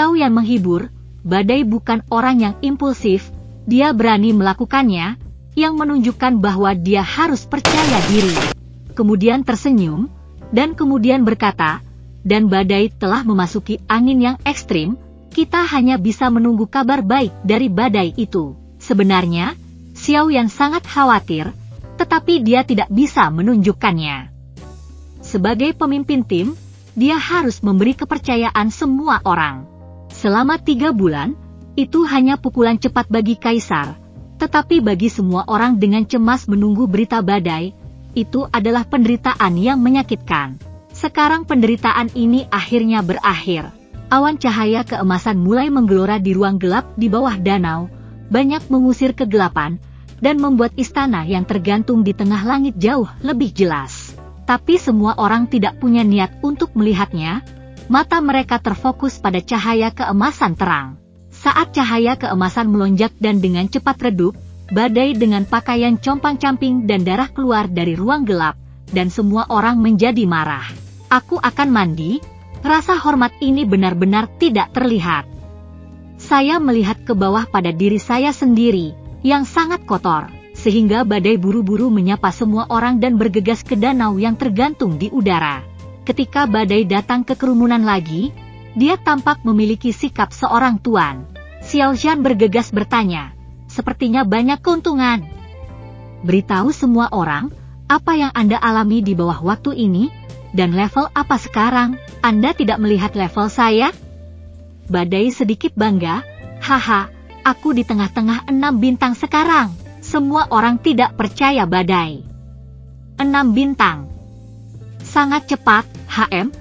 Xiao Yan menghibur, Badai bukan orang yang impulsif, dia berani melakukannya, yang menunjukkan bahwa dia harus percaya diri. Kemudian tersenyum, dan kemudian berkata, dan Badai telah memasuki angin yang ekstrim, kita hanya bisa menunggu kabar baik dari badai itu. Sebenarnya, Xiao Yan sangat khawatir, tetapi dia tidak bisa menunjukkannya. Sebagai pemimpin tim, dia harus memberi kepercayaan semua orang. Selama 3 bulan, itu hanya pukulan cepat bagi Kaisar, tetapi bagi semua orang dengan cemas menunggu berita badai, itu adalah penderitaan yang menyakitkan. Sekarang penderitaan ini akhirnya berakhir. Awan cahaya keemasan mulai menggelora di ruang gelap di bawah danau, banyak mengusir kegelapan, dan membuat istana yang tergantung di tengah langit jauh lebih jelas. Tapi semua orang tidak punya niat untuk melihatnya, mata mereka terfokus pada cahaya keemasan terang. Saat cahaya keemasan melonjak dan dengan cepat redup, Badai dengan pakaian compang-camping dan darah keluar dari ruang gelap, dan semua orang menjadi marah. Aku akan mandi, rasa hormat ini benar-benar tidak terlihat. Saya melihat ke bawah pada diri saya sendiri, yang sangat kotor. Sehingga Badai buru-buru menyapa semua orang dan bergegas ke danau yang tergantung di udara. Ketika Badai datang ke kerumunan lagi, dia tampak memiliki sikap seorang tuan. Xiao Yan bergegas bertanya, sepertinya banyak keuntungan. Beritahu semua orang, apa yang Anda alami di bawah waktu ini, dan level apa sekarang? Anda tidak melihat level saya? Badai sedikit bangga, haha, aku di tengah-tengah 6 bintang sekarang. Semua orang tidak percaya Badai. 6 bintang. Sangat cepat,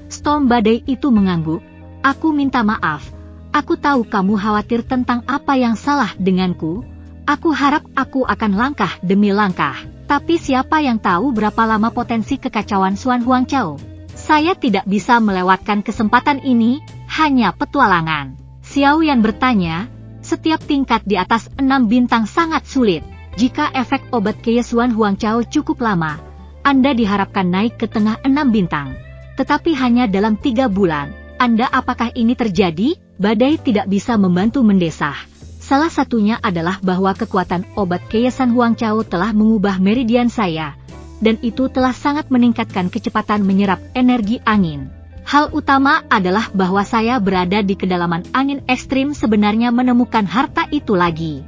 Storm Badai itu mengangguk. Aku minta maaf. Aku tahu kamu khawatir tentang apa yang salah denganku. Aku harap aku akan langkah demi langkah. Tapi siapa yang tahu berapa lama potensi kekacauan Xuan Huangchao? Saya tidak bisa melewatkan kesempatan ini, hanya petualangan. Xiao Yan bertanya, setiap tingkat di atas 6 bintang sangat sulit. Jika efek obat Xuan Huangchao cukup lama, Anda diharapkan naik ke tengah 6 bintang. Tetapi hanya dalam 3 bulan. Anda apakah ini terjadi? Badai tidak bisa membantu mendesah. Salah satunya adalah bahwa kekuatan obat Xuan Huangchao telah mengubah meridian saya, dan itu telah sangat meningkatkan kecepatan menyerap energi angin. Hal utama adalah bahwa saya berada di kedalaman angin ekstrim sebenarnya menemukan harta itu lagi.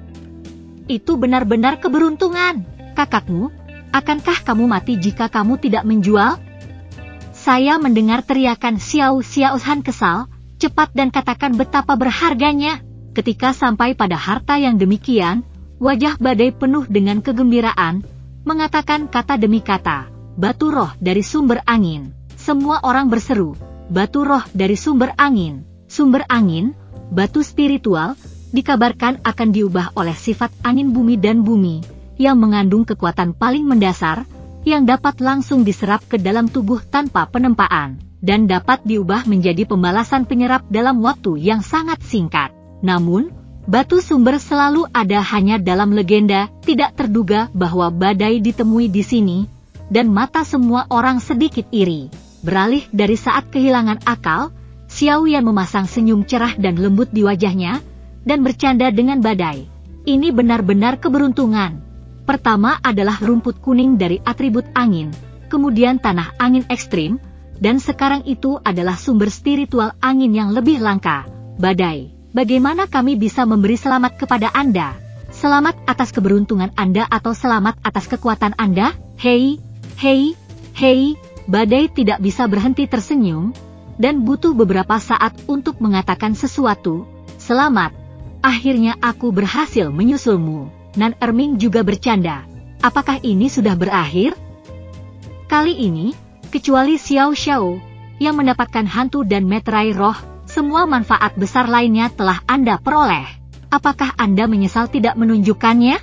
Itu benar-benar keberuntungan. Kakakmu, akankah kamu mati jika kamu tidak menjual? Saya mendengar teriakan Xiao Han kesal, cepat dan katakan betapa berharganya. Ketika sampai pada harta yang demikian, wajah Badai penuh dengan kegembiraan, mengatakan kata demi kata, batu roh dari sumber angin. Semua orang berseru, batu roh dari sumber angin. Sumber angin, batu spiritual, dikabarkan akan diubah oleh sifat angin bumi dan bumi, yang mengandung kekuatan paling mendasar, yang dapat langsung diserap ke dalam tubuh tanpa penempaan, dan dapat diubah menjadi pembalasan penyerap dalam waktu yang sangat singkat. Namun, batu sumber selalu ada hanya dalam legenda, tidak terduga bahwa Badai ditemui di sini, dan mata semua orang sedikit iri. Beralih dari saat kehilangan akal, Xiao Yan memasang senyum cerah dan lembut di wajahnya, dan bercanda dengan Badai. Ini benar-benar keberuntungan. Pertama adalah rumput kuning dari atribut angin, kemudian tanah angin ekstrim, dan sekarang itu adalah sumber spiritual angin yang lebih langka. Badai, bagaimana kami bisa memberi selamat kepada Anda? Selamat atas keberuntungan Anda atau selamat atas kekuatan Anda? Hei, Badai tidak bisa berhenti tersenyum, dan butuh beberapa saat untuk mengatakan sesuatu. Selamat. Akhirnya aku berhasil menyusulmu. Nan Erming juga bercanda. Apakah ini sudah berakhir? Kali ini, kecuali Xiao Xiao, yang mendapatkan hantu dan meterai roh, semua manfaat besar lainnya telah Anda peroleh. Apakah Anda menyesal tidak menunjukkannya?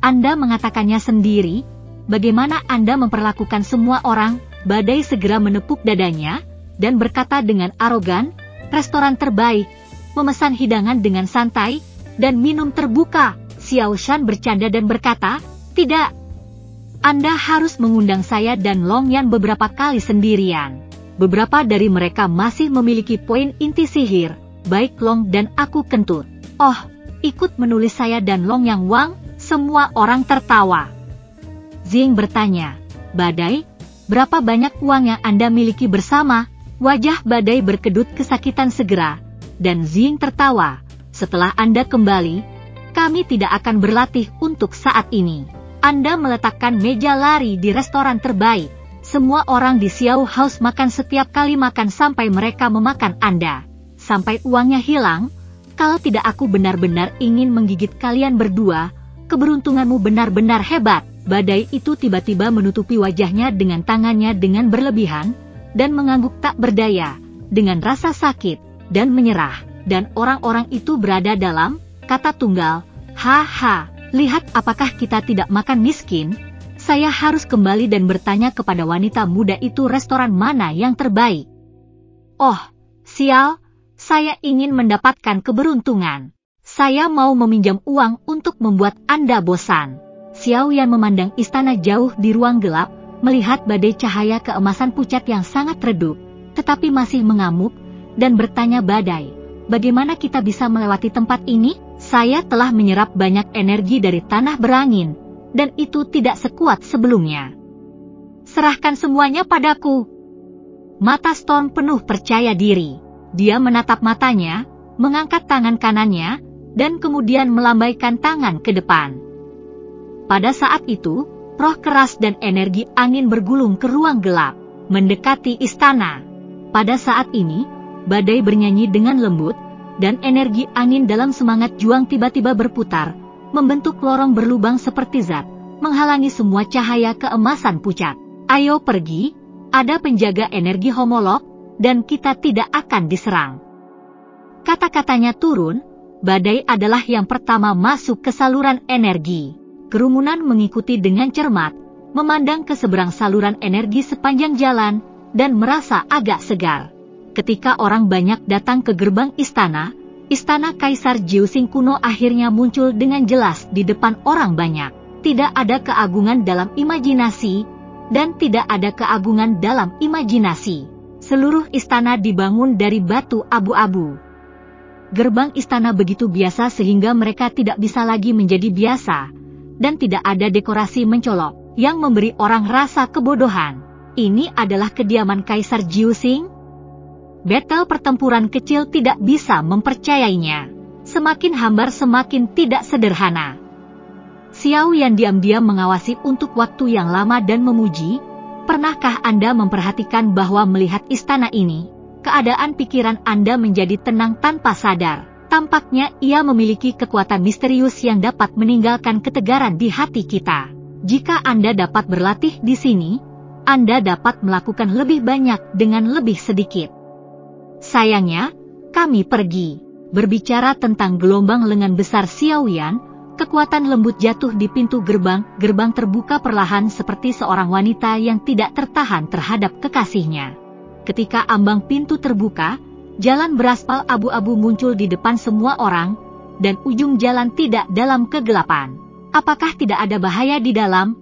Anda mengatakannya sendiri. Bagaimana Anda memperlakukan semua orang? Badai segera menepuk dadanya, dan berkata dengan arogan, restoran terbaik, memesan hidangan dengan santai, dan minum terbuka. Xiao Shan bercanda dan berkata, tidak. Anda harus mengundang saya dan Long Yan beberapa kali sendirian. Beberapa dari mereka masih memiliki poin inti sihir, baik Long dan aku kentut. Oh, ikut menulis saya dan Long Yang Wang, semua orang tertawa. Zing bertanya, Badai, berapa banyak uang yang Anda miliki bersama? Wajah Badai berkedut kesakitan segera, dan Zing tertawa. Setelah Anda kembali, kami tidak akan berlatih untuk saat ini. Anda meletakkan meja lari di restoran terbaik. Semua orang di Xiao House makan setiap kali makan sampai mereka memakan Anda. Sampai uangnya hilang. Kalau tidak aku benar-benar ingin menggigit kalian berdua. Keberuntunganmu benar-benar hebat. Badai itu tiba-tiba menutupi wajahnya dengan tangannya dengan berlebihan, dan mengangguk tak berdaya, dengan rasa sakit, dan menyerah. Dan orang-orang itu berada dalam kata tunggal. Haha, lihat apakah kita tidak makan miskin? Saya harus kembali dan bertanya kepada wanita muda itu restoran mana yang terbaik. Oh, sial, saya ingin mendapatkan keberuntungan. Saya mau meminjam uang untuk membuat Anda bosan. Xiao Yan memandang istana jauh di ruang gelap, melihat badai cahaya keemasan pucat yang sangat redup, tetapi masih mengamuk, dan bertanya Badai, bagaimana kita bisa melewati tempat ini? Saya telah menyerap banyak energi dari tanah berangin, dan itu tidak sekuat sebelumnya. Serahkan semuanya padaku. Mata Storm penuh percaya diri. Dia menatap matanya, mengangkat tangan kanannya, dan kemudian melambaikan tangan ke depan. Pada saat itu, roh keras dan energi angin bergulung ke ruang gelap, mendekati istana. Pada saat ini, Badai bernyanyi dengan lembut, dan energi angin dalam semangat juang tiba-tiba berputar, membentuk lorong berlubang seperti zat, menghalangi semua cahaya keemasan pucat. Ayo pergi, ada penjaga energi homolog, dan kita tidak akan diserang. Kata-katanya turun, Badai adalah yang pertama masuk ke saluran energi. Kerumunan mengikuti dengan cermat, memandang ke seberang saluran energi sepanjang jalan, dan merasa agak segar. Ketika orang banyak datang ke gerbang istana Kaisar Jiuxing kuno akhirnya muncul dengan jelas di depan orang banyak. Tidak ada keagungan dalam imajinasi, dan tidak ada keagungan dalam imajinasi. Seluruh istana dibangun dari batu abu-abu. Gerbang istana begitu biasa sehingga mereka tidak bisa lagi menjadi biasa, dan tidak ada dekorasi mencolok yang memberi orang rasa kebodohan. Ini adalah kediaman Kaisar Jiuxing. Battle pertempuran kecil tidak bisa mempercayainya. Semakin hambar semakin tidak sederhana. Xiao Yan diam-diam mengawasi untuk waktu yang lama dan memuji, pernahkah Anda memperhatikan bahwa melihat istana ini, keadaan pikiran Anda menjadi tenang tanpa sadar. Tampaknya ia memiliki kekuatan misterius yang dapat meninggalkan ketegaran di hati kita. Jika Anda dapat berlatih di sini, Anda dapat melakukan lebih banyak dengan lebih sedikit. Sayangnya, kami pergi. Berbicara tentang gelombang lengan besar Xiao Yan, kekuatan lembut jatuh di pintu gerbang. Gerbang terbuka perlahan seperti seorang wanita yang tidak tertahan terhadap kekasihnya. Ketika ambang pintu terbuka, jalan beraspal abu-abu muncul di depan semua orang, dan ujung jalan tidak dalam kegelapan. Apakah tidak ada bahaya di dalam?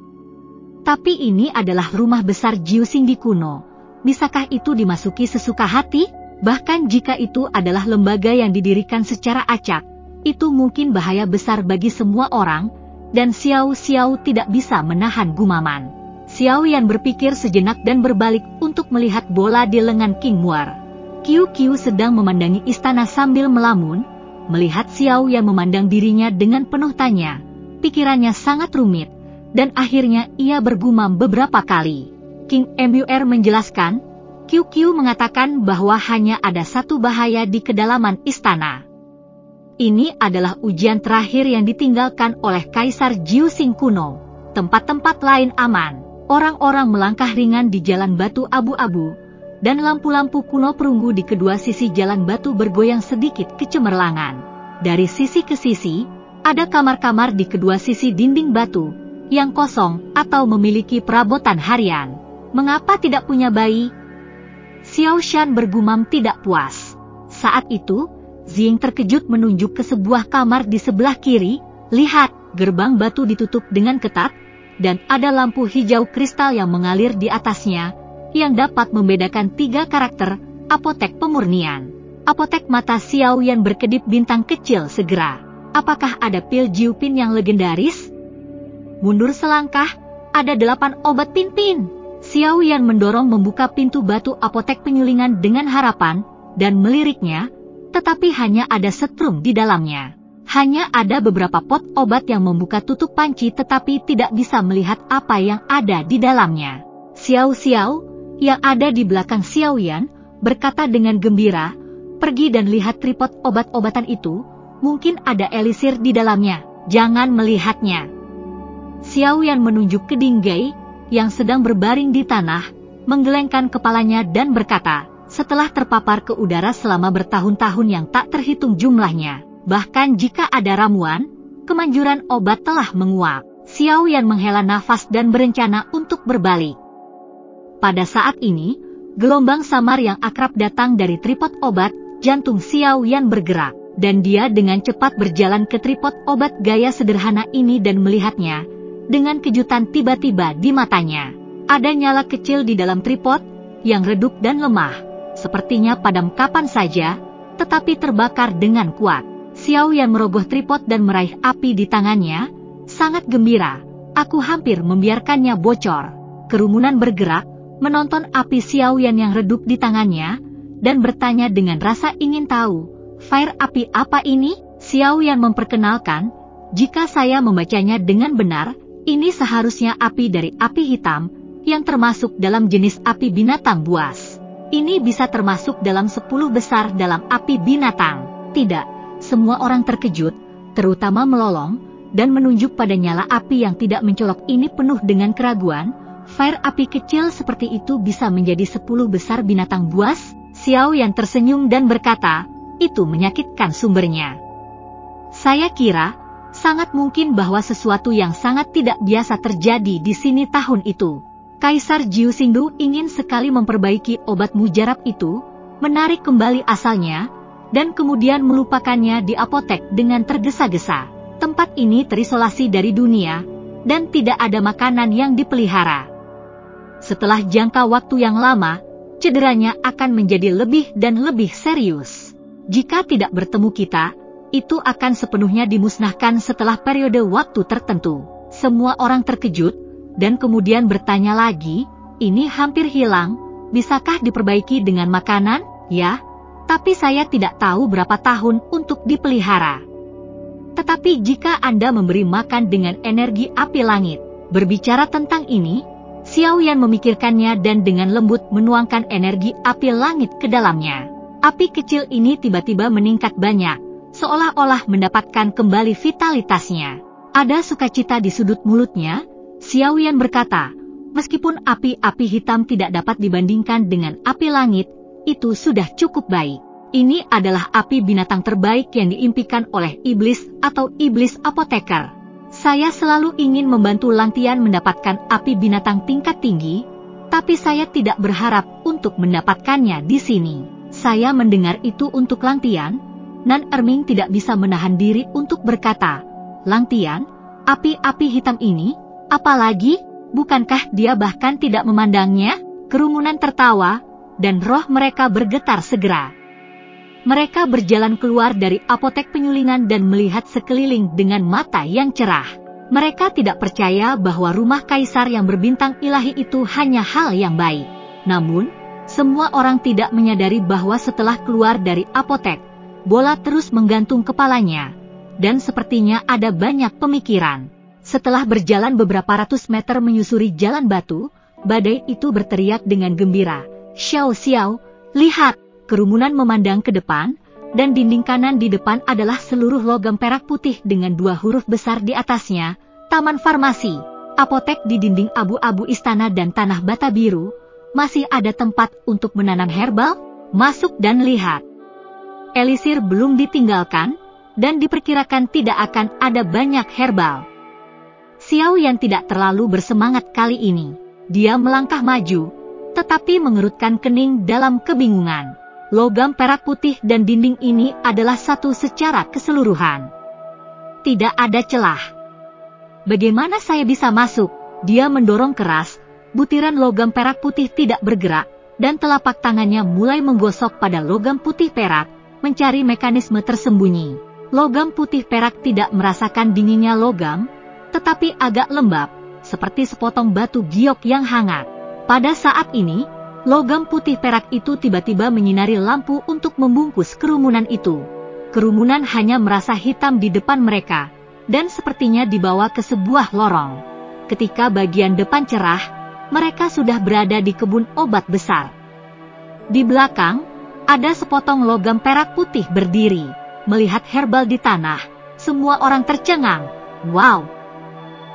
Tapi ini adalah rumah besar Jiuxing di kuno. Bisakah itu dimasuki sesuka hati? Bahkan jika itu adalah lembaga yang didirikan secara acak, itu mungkin bahaya besar bagi semua orang, dan Xiao tidak bisa menahan gumaman. Xiao Yan berpikir sejenak dan berbalik untuk melihat bola di lengan King Muar. Qiu sedang memandangi istana sambil melamun, melihat Xiao Yan memandang dirinya dengan penuh tanya. Pikirannya sangat rumit, dan akhirnya ia bergumam beberapa kali. King Muar menjelaskan, Qiu mengatakan bahwa hanya ada satu bahaya di kedalaman istana. Ini adalah ujian terakhir yang ditinggalkan oleh Kaisar Jiuxing kuno. Tempat-tempat lain aman. Orang-orang melangkah ringan di jalan batu abu-abu, dan lampu-lampu kuno perunggu di kedua sisi jalan batu bergoyang sedikit kecemerlangan. Dari sisi ke sisi, ada kamar-kamar di kedua sisi dinding batu, yang kosong atau memiliki perabotan harian. Mengapa tidak punya bayi? Xiao Shan bergumam tidak puas. Saat itu, Zing terkejut menunjuk ke sebuah kamar di sebelah kiri. Lihat, gerbang batu ditutup dengan ketat, dan ada lampu hijau kristal yang mengalir di atasnya, yang dapat membedakan 3 karakter, apotek pemurnian. Apotek mata Xiao Yan berkedip bintang kecil segera. Apakah ada pil Jiupin yang legendaris? Mundur selangkah, ada 8 obat Pinpin. Xiao Yan mendorong membuka pintu batu apotek penyulingan dengan harapan, dan meliriknya, tetapi hanya ada setrum di dalamnya. Hanya ada beberapa pot obat yang membuka tutup panci tetapi tidak bisa melihat apa yang ada di dalamnya. Xiao Xiao, yang ada di belakang Xiao Yan, berkata dengan gembira, pergi dan lihat tripod obat-obatan itu, mungkin ada elisir di dalamnya, jangan melihatnya. Xiao Yan menunjuk ke Dinggai, yang sedang berbaring di tanah, menggelengkan kepalanya dan berkata, setelah terpapar ke udara selama bertahun-tahun yang tak terhitung jumlahnya, bahkan jika ada ramuan, kemanjuran obat telah menguap. Xiao Yan menghela nafas dan berencana untuk berbalik. Pada saat ini, gelombang samar yang akrab datang dari tripod obat, jantung Xiao Yan bergerak, dan dia dengan cepat berjalan ke tripod obat gaya sederhana ini dan melihatnya. Dengan kejutan tiba-tiba di matanya, ada nyala kecil di dalam tripod, yang redup dan lemah, sepertinya padam kapan saja, tetapi terbakar dengan kuat. Xiao Yan merogoh tripod dan meraih api di tangannya, sangat gembira. Aku hampir membiarkannya bocor. Kerumunan bergerak, menonton api Xiao Yan yang redup di tangannya, dan bertanya dengan rasa ingin tahu, fire api apa ini? Xiao Yan memperkenalkan, jika saya membacanya dengan benar, ini seharusnya api dari api hitam, yang termasuk dalam jenis api binatang buas. Ini bisa termasuk dalam 10 besar dalam api binatang. Tidak. Semua orang terkejut, terutama melolong, dan menunjuk pada nyala api yang tidak mencolok ini penuh dengan keraguan. Fire api kecil seperti itu bisa menjadi 10 besar binatang buas? Xiao Yan tersenyum dan berkata, itu menyakitkan sumbernya. Saya kira, sangat mungkin bahwa sesuatu yang sangat tidak biasa terjadi di sini tahun itu. Kaisar Jiu Xingdu ingin sekali memperbaiki obat mujarab itu, menarik kembali asalnya, dan kemudian melupakannya di apotek dengan tergesa-gesa. Tempat ini terisolasi dari dunia, dan tidak ada makanan yang dipelihara. Setelah jangka waktu yang lama, cederanya akan menjadi lebih dan lebih serius. Jika tidak bertemu kita, itu akan sepenuhnya dimusnahkan setelah periode waktu tertentu. Semua orang terkejut, dan kemudian bertanya lagi, ini hampir hilang, bisakah diperbaiki dengan makanan? Ya. Tapi saya tidak tahu berapa tahun untuk dipelihara. Tetapi jika Anda memberi makan dengan energi api langit, berbicara tentang ini, Xiao Yan memikirkannya dan dengan lembut menuangkan energi api langit ke dalamnya. Api kecil ini tiba-tiba meningkat banyak, seolah-olah mendapatkan kembali vitalitasnya. Ada sukacita di sudut mulutnya. Xiao Yan berkata, meskipun api-api hitam tidak dapat dibandingkan dengan api langit, itu sudah cukup baik. Ini adalah api binatang terbaik yang diimpikan oleh iblis atau iblis apoteker. Saya selalu ingin membantu Langtian mendapatkan api binatang tingkat tinggi, tapi saya tidak berharap untuk mendapatkannya di sini. Saya mendengar itu untuk Langtian, Nan Erming tidak bisa menahan diri untuk berkata, Langtian, api-api hitam ini, apalagi, bukankah dia bahkan tidak memandangnya? Kerumunan tertawa, dan roh mereka bergetar segera. Mereka berjalan keluar dari apotek penyulingan dan melihat sekeliling dengan mata yang cerah. Mereka tidak percaya bahwa rumah kaisar yang berbintang ilahi itu hanya hal yang baik. Namun, semua orang tidak menyadari bahwa setelah keluar dari apotek, bola terus menggantung kepalanya, dan sepertinya ada banyak pemikiran. Setelah berjalan beberapa ratus meter menyusuri jalan batu, badai itu berteriak dengan gembira, Xiao Xiao, lihat! Kerumunan memandang ke depan, dan dinding kanan di depan adalah seluruh logam perak putih dengan 2 huruf besar di atasnya, Taman Farmasi. Apotek di dinding abu-abu istana dan tanah bata biru, masih ada tempat untuk menanam herbal? Masuk dan lihat. Elisir belum ditinggalkan, dan diperkirakan tidak akan ada banyak herbal. Xiao Yan tidak terlalu bersemangat kali ini. Dia melangkah maju, tetapi mengerutkan kening dalam kebingungan. Logam perak putih dan dinding ini adalah satu secara keseluruhan. Tidak ada celah. Bagaimana saya bisa masuk? Dia mendorong keras, butiran logam perak putih tidak bergerak, dan telapak tangannya mulai menggosok pada logam putih perak, mencari mekanisme tersembunyi. Logam putih perak tidak merasakan dinginnya logam, tetapi agak lembab, seperti sepotong batu giok yang hangat. Pada saat ini, logam putih perak itu tiba-tiba menyinari lampu untuk membungkus kerumunan itu. Kerumunan hanya merasa hitam di depan mereka, dan sepertinya dibawa ke sebuah lorong. Ketika bagian depan cerah, mereka sudah berada di kebun obat besar. Di belakang, ada sepotong logam perak putih berdiri. Melihat herbal di tanah, semua orang tercengang. Wow!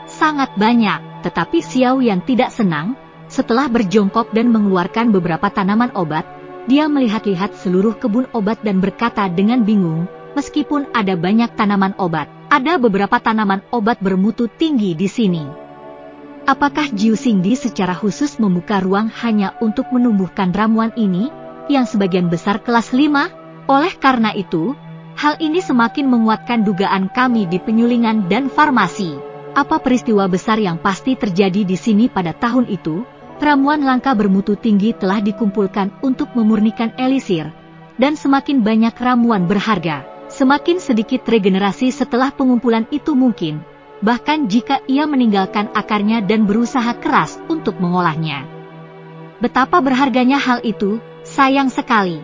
Sangat banyak, tetapi Xiao Yan tidak senang. Setelah berjongkok dan mengeluarkan beberapa tanaman obat, dia melihat-lihat seluruh kebun obat dan berkata dengan bingung, meskipun ada banyak tanaman obat, ada beberapa tanaman obat bermutu tinggi di sini. Apakah Jiu Xingdi secara khusus membuka ruang hanya untuk menumbuhkan ramuan ini, yang sebagian besar kelas 5? Oleh karena itu, hal ini semakin menguatkan dugaan kami di penyulingan dan farmasi. Apa peristiwa besar yang pasti terjadi di sini pada tahun itu? Ramuan langka bermutu tinggi telah dikumpulkan untuk memurnikan elisir, dan semakin banyak ramuan berharga, semakin sedikit regenerasi setelah pengumpulan itu mungkin, bahkan jika ia meninggalkan akarnya dan berusaha keras untuk mengolahnya. Betapa berharganya hal itu, sayang sekali.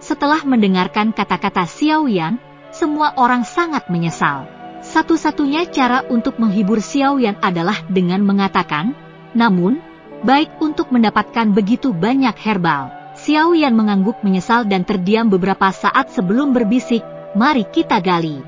Setelah mendengarkan kata-kata Xiao Yan, semua orang sangat menyesal. Satu-satunya cara untuk menghibur Xiao Yan adalah dengan mengatakan, namun, baik untuk mendapatkan begitu banyak herbal. Xiao Yan mengangguk menyesal dan terdiam beberapa saat sebelum berbisik, mari kita gali.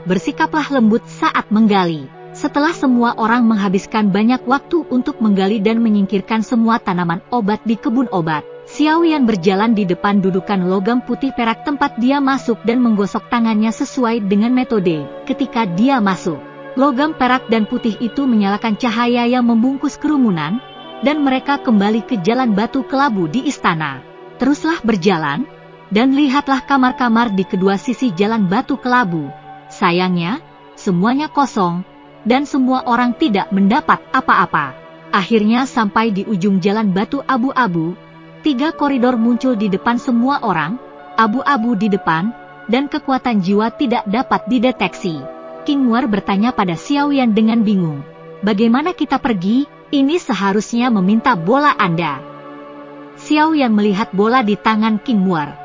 Bersikaplah lembut saat menggali. Setelah semua orang menghabiskan banyak waktu untuk menggali dan menyingkirkan semua tanaman obat di kebun obat, Xiao Yan berjalan di depan dudukan logam putih perak tempat dia masuk dan menggosok tangannya sesuai dengan metode. Ketika dia masuk, logam perak dan putih itu menyalakan cahaya yang membungkus kerumunan, dan mereka kembali ke jalan batu kelabu di istana. Teruslah berjalan, dan lihatlah kamar-kamar di kedua sisi jalan batu kelabu. Sayangnya, semuanya kosong, dan semua orang tidak mendapat apa-apa. Akhirnya sampai di ujung jalan batu abu-abu, 3 koridor muncul di depan semua orang, abu-abu di depan, dan kekuatan jiwa tidak dapat dideteksi. King Muar bertanya pada Xiao Yan dengan bingung. Bagaimana kita pergi? Ini seharusnya meminta bola Anda. Xiao Yan melihat bola di tangan King Muar.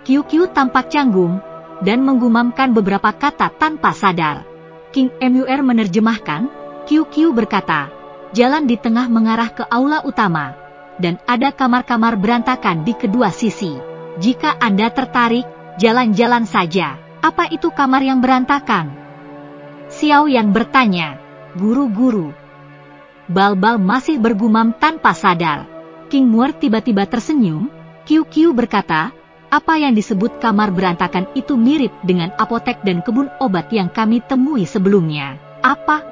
Qiu tampak canggung, dan menggumamkan beberapa kata tanpa sadar. King Muar menerjemahkan, Qiu berkata, jalan di tengah mengarah ke aula utama, dan ada kamar-kamar berantakan di kedua sisi. Jika Anda tertarik, jalan-jalan saja. Apa itu kamar yang berantakan? Xiao Yan bertanya. Guru-guru. Bal-bal masih bergumam tanpa sadar. King Muar tiba-tiba tersenyum. Qiu berkata, apa yang disebut kamar berantakan itu mirip dengan apotek dan kebun obat yang kami temui sebelumnya. Apa?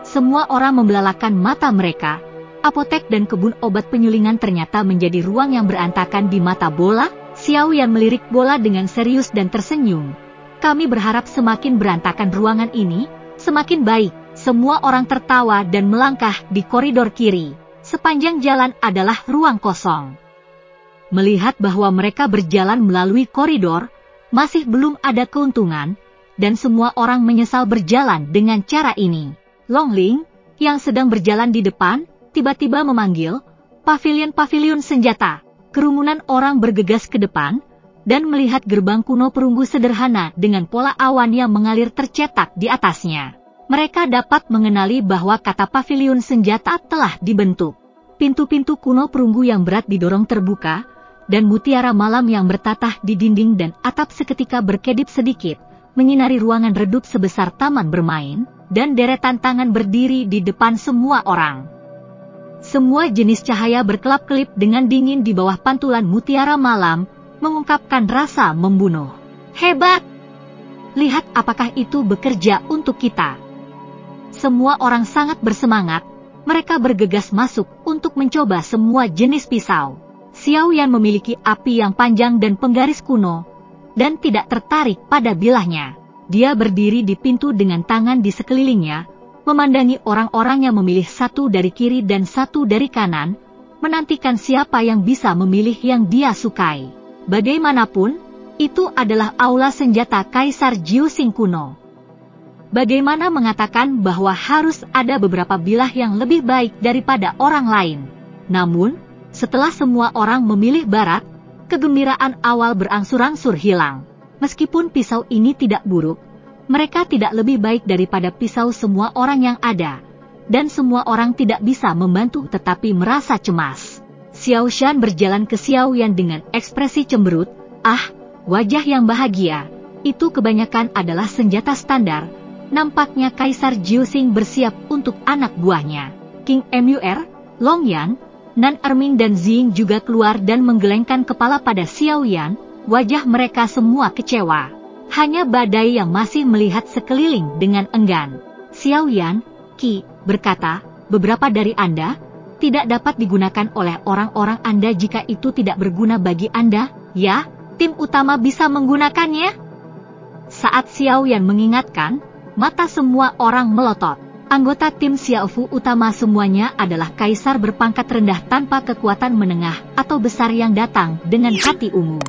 Semua orang membelalakan mata mereka. Apotek dan kebun obat penyulingan ternyata menjadi ruang yang berantakan di mata bola. Xiao Yan melirik bola dengan serius dan tersenyum. Kami berharap semakin berantakan ruangan ini, semakin baik. Semua orang tertawa dan melangkah di koridor kiri. Sepanjang jalan adalah ruang kosong. Melihat bahwa mereka berjalan melalui koridor, masih belum ada keuntungan, dan semua orang menyesal berjalan dengan cara ini. Long Ling, yang sedang berjalan di depan, tiba-tiba memanggil, pavilion senjata. Kerumunan orang bergegas ke depan, dan melihat gerbang kuno perunggu sederhana dengan pola awan yang mengalir tercetak di atasnya. Mereka dapat mengenali bahwa kata pavilion senjata telah dibentuk. Pintu-pintu kuno perunggu yang berat didorong terbuka, dan mutiara malam yang bertatah di dinding dan atap seketika berkedip sedikit, menyinari ruangan redup sebesar taman bermain, dan deretan tangan berdiri di depan semua orang. Semua jenis cahaya berkelap-kelip dengan dingin di bawah pantulan mutiara malam, mengungkapkan rasa membunuh. Hebat! Lihat apakah itu bekerja untuk kita. Semua orang sangat bersemangat, mereka bergegas masuk untuk mencoba semua jenis pisau. Xiao Yan memiliki api yang panjang dan penggaris kuno, dan tidak tertarik pada bilahnya. Dia berdiri di pintu dengan tangan di sekelilingnya, memandangi orang-orang yang memilih satu dari kiri dan satu dari kanan, menantikan siapa yang bisa memilih yang dia sukai. Bagaimanapun, itu adalah aula senjata Kaisar Jiuxing kuno. Bagaimana mengatakan bahwa harus ada beberapa bilah yang lebih baik daripada orang lain? Namun, setelah semua orang memilih barat, kegembiraan awal berangsur-angsur hilang. Meskipun pisau ini tidak buruk, mereka tidak lebih baik daripada pisau semua orang yang ada, dan semua orang tidak bisa membantu tetapi merasa cemas. Xiao Shan berjalan ke Xiao Yan dengan ekspresi cemberut. Wajah yang bahagia, itu kebanyakan adalah senjata standar. Nampaknya Kaisar Jiuxing bersiap untuk anak buahnya. King Mur, Long Yan, Nan Erming dan Xing juga keluar dan menggelengkan kepala pada Xiao Yan. Wajah mereka semua kecewa. Hanya Badai yang masih melihat sekeliling dengan enggan. Xiao Yan, Qi, berkata, beberapa dari Anda tidak dapat digunakan oleh orang-orang Anda jika itu tidak berguna bagi Anda. Ya, tim utama bisa menggunakannya. Saat Xiao Yan mengingatkan, mata semua orang melotot. Anggota tim Xiaofu utama semuanya adalah kaisar berpangkat rendah tanpa kekuatan menengah atau besar yang datang dengan hati ungu.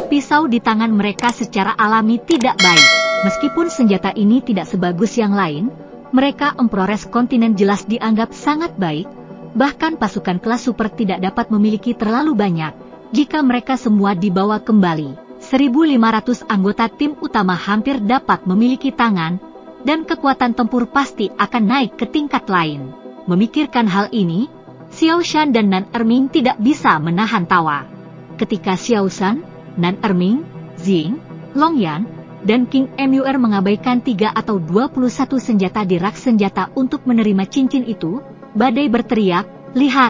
Pisau di tangan mereka secara alami tidak baik. Meskipun senjata ini tidak sebagus yang lain, mereka Emprores kontinen jelas dianggap sangat baik. Bahkan pasukan kelas super tidak dapat memiliki terlalu banyak jika mereka semua dibawa kembali. 1.500 anggota tim utama hampir dapat memiliki tangan, dan kekuatan tempur pasti akan naik ke tingkat lain. Memikirkan hal ini, Xiao Shan dan Nan Erming tidak bisa menahan tawa. Ketika Xiao Shan, Nan Erming, Xing, Long Yan, dan King Mur mengabaikan 3 atau 21 senjata di rak senjata untuk menerima cincin itu, Badai berteriak, "Lihat,